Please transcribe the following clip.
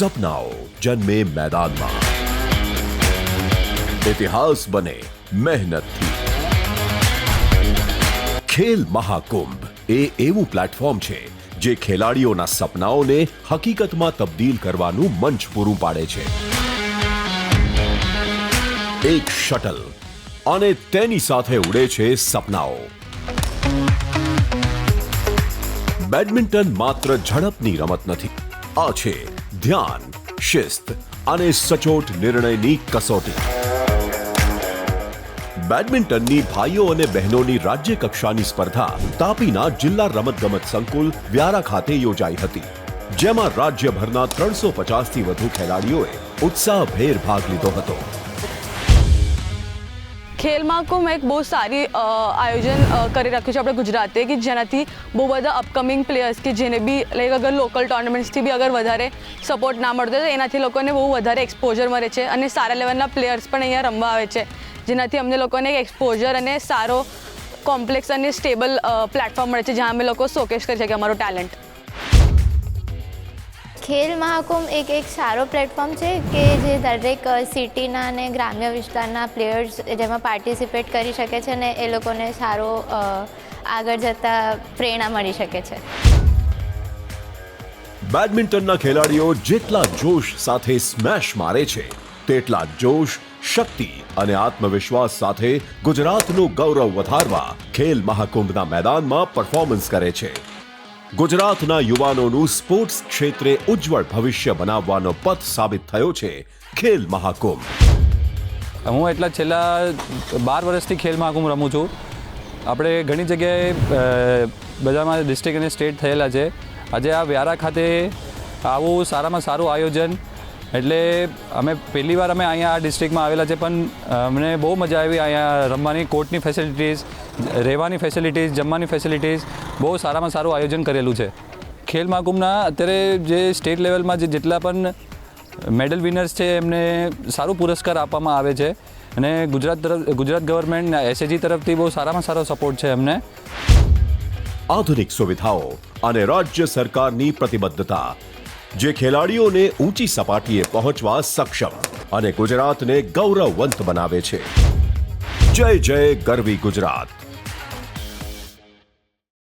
સપનાઓ જન્મે મેદાનમાં, ઇતિહાસ બને મહેનતથી. ખેલ મહાકુંભ એ એવું પ્લેટફોર્મ છે જે ખેલાડીઓના સપનાઓને હકીકતમાં તબદીલ કરવાનું મંચ પૂરું પાડે છે. એક શટલ અને તેની સાથે ઉડે છે સપનાઓ. બેડમિન્ટન માત્ર ઝડપની રમત નથી, આ છે ધ્યાન, શિસ્ત અને સચોટ નિર્ણયની કસોટી. બેડમિન્ટનની ભાઈઓ અને બહેનોની રાજ્ય કક્ષાની સ્પર્ધા તાપીના જિલ્લા રમતગમત સંકુલ વ્યારા ખાતે યોજાઈ હતી, જેમાં રાજ્યભરના 350થી વધુ ખેલાડીઓએ ઉત્સાહભેર ભાગ લીધો હતો. ખેલ મહાકુંભ એક બહુ સારી આયોજન કરી રાખ્યું છે આપણે ગુજરાતે, કે જેનાથી બહુ બધા અપકમિંગ પ્લેયર્સ કે જેને બી લાઈક અગર લોકલ ટુર્નામેન્ટ્સથી બી અગર વધારે સપોર્ટ ના મળતો તો એનાથી લોકોને બહુ વધારે એક્સપોઝર મળે છે અને સારા લેવલના પ્લેયર્સ પણ અહીંયા રમવા આવે છે, જેનાથી અમને લોકોને એક્સપોઝર અને સારો કોમ્પ્લેક્સ અને સ્ટેબલ પ્લેટફોર્મ મળે છે જ્યાં અમે લોકો શોકેસ કરી શકીએ અમારો ટેલેન્ટ. ખેલ મહાકુંભ એક સારો પ્લેટફોર્મ છે કે જે દરેક સિટીના અને ગ્રામ્ય વિસ્તારના પ્લેયર્સ જેમાં પાર્ટિસિપેટ કરી શકે છે અને એ લોકોને સારો આગળ જતાં પ્રેરણા મળી શકે છે. બેડમિન્ટનના ખેલાડીઓ જેટલા જોશ સાથે સ્મેશ મારે છે, તેટલા જોશ, શક્તિ અને આત્મવિશ્વાસ સાથે ગુજરાતનું ગૌરવ વધારવા ખેલ મહાકુંભના મેદાનમાં પરફોર્મન્સ કરે છે. ગુજરાતના યુવાનોનું સ્પોર્ટ્સ ક્ષેત્રે ઉજ્જવળ ભવિષ્ય બનાવવાનો પથ સાબિત થયો છે ખેલ મહાકુંભ. હું એટલા છેલ્લા 12 વર્ષથી ખેલ મહાકુંભ રમું છું. આપણે ઘણી જગ્યાએ બધામાં ડિસ્ટ્રિક્ટ અને સ્ટેટ થયેલા છે. આજે આ વ્યારા ખાતે આવું સારામાં સારું આયોજન, એટલે અમે પહેલી વાર અહીંયા આ ડિસ્ટ્રિક્ટમાં આવેલા છે, પણ અમને બહુ મજા આવી અહીંયા રમવાની. કોર્ટની ફેસિલિટીઝ, રહેવાની ફેસિલિટીઝ, જમવાની ફેસિલિટીઝ, બહુ સારામાં સારું આયોજન કરેલું છે. ખેલ મહાકુંભના અત્યારે જે સ્ટેટ લેવલમાં જેટલા પણ મેડલ વિનર્સ છે એમને સારું પુરસ્કાર આપવામાં આવે છે અને ગુજરાત ગવર્મેન્ટ એસએજી તરફથી બહુ સારામાં સારો સપોર્ટ છે એમને. આધુનિક સુવિધાઓ અને રાજ્ય સરકારની પ્રતિબદ્ધતા જે ખેલાડીઓને ઊંચી સપાટીએ પહોંચવા સક્ષમ અને ગુજરાતને ગૌરવવંત બનાવે છે. જય જય ગરવી ગુજરાત.